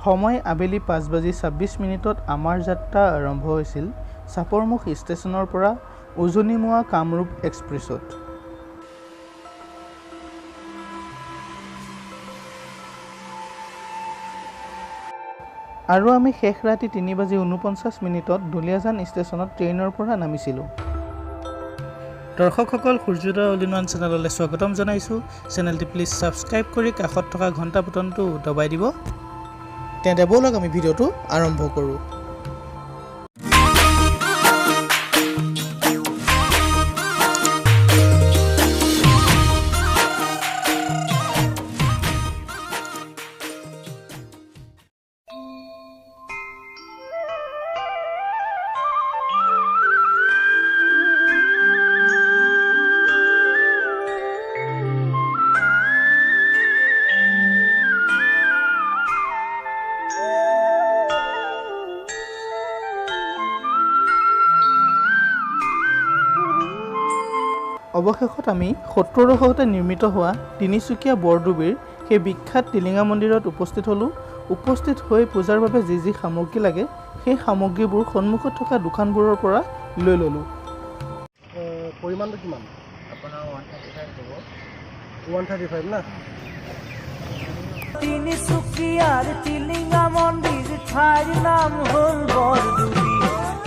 সময় আবেলি 5:26 আমাৰ যাত্ৰা আৰম্ভ হৈছিল চাপৰমুখ ষ্টেচনৰ পৰা উজনিমুৱা কামৰূপ এক্সপ্ৰেছত। আৰু আমি শেষ ৰাতি 3:49 দুলীয়াজান ষ্টেচনত ট্ৰেইনৰ পৰা নামিছিলোঁ। দৰ্শকসকল, সূৰ্যোদয় অল ইন ওৱান চেনেললৈ স্বাগতম জনাইছোঁ। চেনেলটি প্লিজ ছাবস্ক্ৰাইব কৰি কাষত থকা ঘণ্টা বুটামটো দবাই দিব। তেন্তে ব'লক আমি ভিডিঅ'টো আৰম্ভ কৰোঁ। অৱশেষত আমি 70 দশকতে নিৰ্মিত হোৱা তিনিচুকীয়া বৰডুবিৰ সেই বিখ্যাত টিলিঙা মন্দিৰত উপস্থিত হ'লোঁ। উপস্থিত হৈ পূজাৰ বাবে যি যি সামগ্ৰী লাগে সেই সামগ্ৰীবোৰ সন্মুখত থকা দোকানবোৰৰ পৰা লৈ ল'লোঁ। পৰিমাণটো কিমান? আপোনাৰ 135 হ'ব। 135 না? তিনিচুকীয়াৰ টিলিঙা মন্দিৰ ঠাইৰ নাম হ'ল বৰডুবি।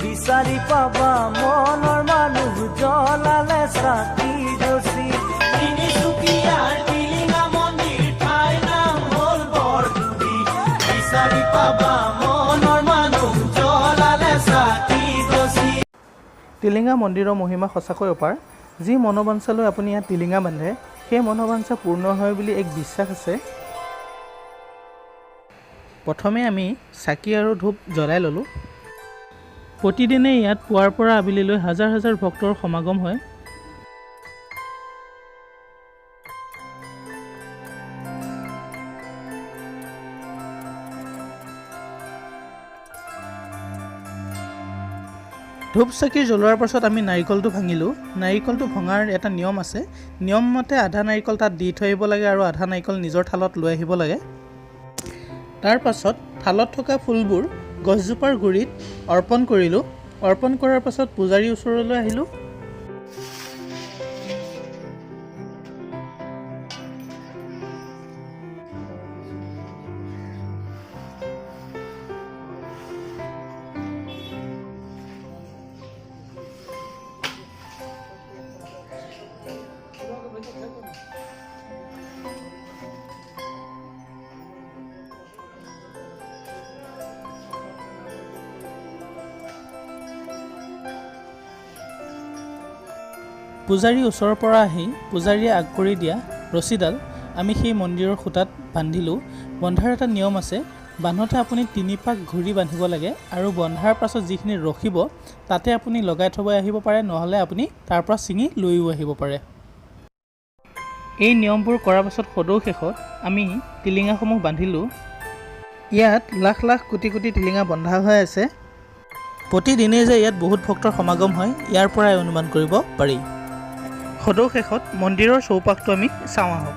বিচাৰি পাবা মনৰ মানুহ জ্বলালে চাকি গছি। তিনিচুকীয়াৰ টিলিঙা মন্দিৰ ঠাইৰ নাম হ'ল বৰডুবি। বিচাৰি পাবা মনৰ মানুহ জ্বলালে চাকি গছি। টিলিঙা মন্দিৰৰ মহিমা সঁচাকৈ অপাৰ। যি মনোবাঞ্ছা লৈ আপুনি ইয়াত টিলিঙা বান্ধে সেই মনোবাঞ্ছা পূৰ্ণ হয় বুলি এক বিশ্বাস আছে। প্ৰথমে আমি চাকি আৰু ধূপ জ্বলাই ল'লোঁ। প্ৰতিদিনে ইয়াত পুৱাৰ পৰা আবেলিলৈ হাজাৰ হাজাৰ ভক্তৰ সমাগম হয়। ধূপ চাকি জ্বলোৱাৰ পাছত আমি নাৰিকলটো ভাঙিলোঁ। নাৰিকলটো ভঙাৰ এটা নিয়ম আছে। নিয়ম মতে আধা নাৰিকল তাত দি থৈ আহিব লাগে আৰু আধা নাৰিকল নিজৰ থালত লৈ আহিব লাগে। তাৰ পাছত থালত থকা ফুলবোৰ গছজোপাৰ গুৰিত অৰ্পণ কৰিলোঁ। অৰ্পণ কৰাৰ পাছত পূজাৰীৰ ওচৰলৈ আহিলোঁ। পূজাৰীৰ ওচৰৰ পৰা আহি পূজাৰীয়ে আগ কৰি দিয়া ৰছীডাল আমি সেই মন্দিৰৰ খুঁটাত বান্ধিলোঁ। বন্ধাৰ এটা নিয়ম আছে। বান্ধোতে আপুনি 3 পাক ঘূৰি বান্ধিব লাগে আৰু বন্ধাৰ পাছত যিখিনি ৰখিব তাতে আপুনি লগাই থৈ আহিব পাৰে, নহ'লে আপুনি তাৰ পৰা ছিঙি লৈও আহিব পাৰে। এই নিয়মবোৰ কৰাৰ পাছত সদৌ শেষত আমি টিলিঙাসমূহ বান্ধিলোঁ। ইয়াত লাখ লাখ কোটি কোটি টিলিঙা বন্ধা হৈ আছে। প্ৰতিদিনেই যে ইয়াত বহুত ভক্তৰ সমাগম হয় ইয়াৰ পৰাই অনুমান কৰিব পাৰি। সদৌ শেষত মন্দিৰৰ চৌপাশটো আমি চাওঁ আহক।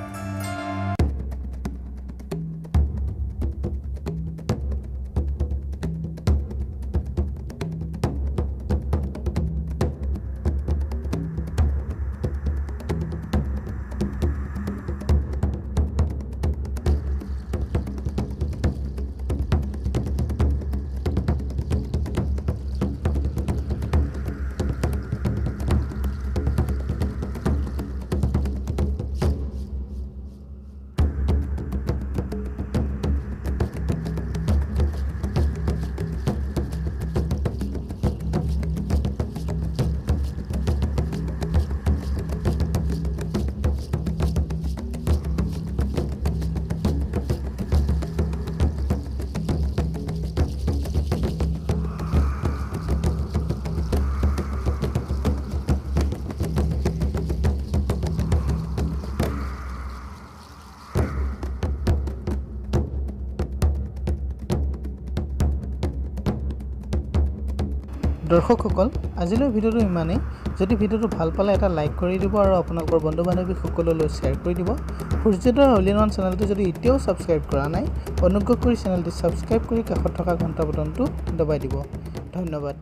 দৰ্শকসকল, আজিলৈ ভিডিঅ'টো ইমানেই। যদি ভিডিঅ'টো ভাল পালে এটা লাইক কৰি দিব আৰু আপোনালোকৰ বন্ধু বান্ধৱীসকললৈ শ্বেয়াৰ কৰি দিব। সূৰ্যোদয় অল ইন ওৱান চেনেলটো যদি এতিয়াও ছাবস্ক্ৰাইব কৰা নাই অনুগ্ৰহ কৰি চেনেলটো ছাবস্ক্ৰাইব কৰি কাষত থকা ঘণ্টা বটনটো দবাই দিব। ধন্যবাদ।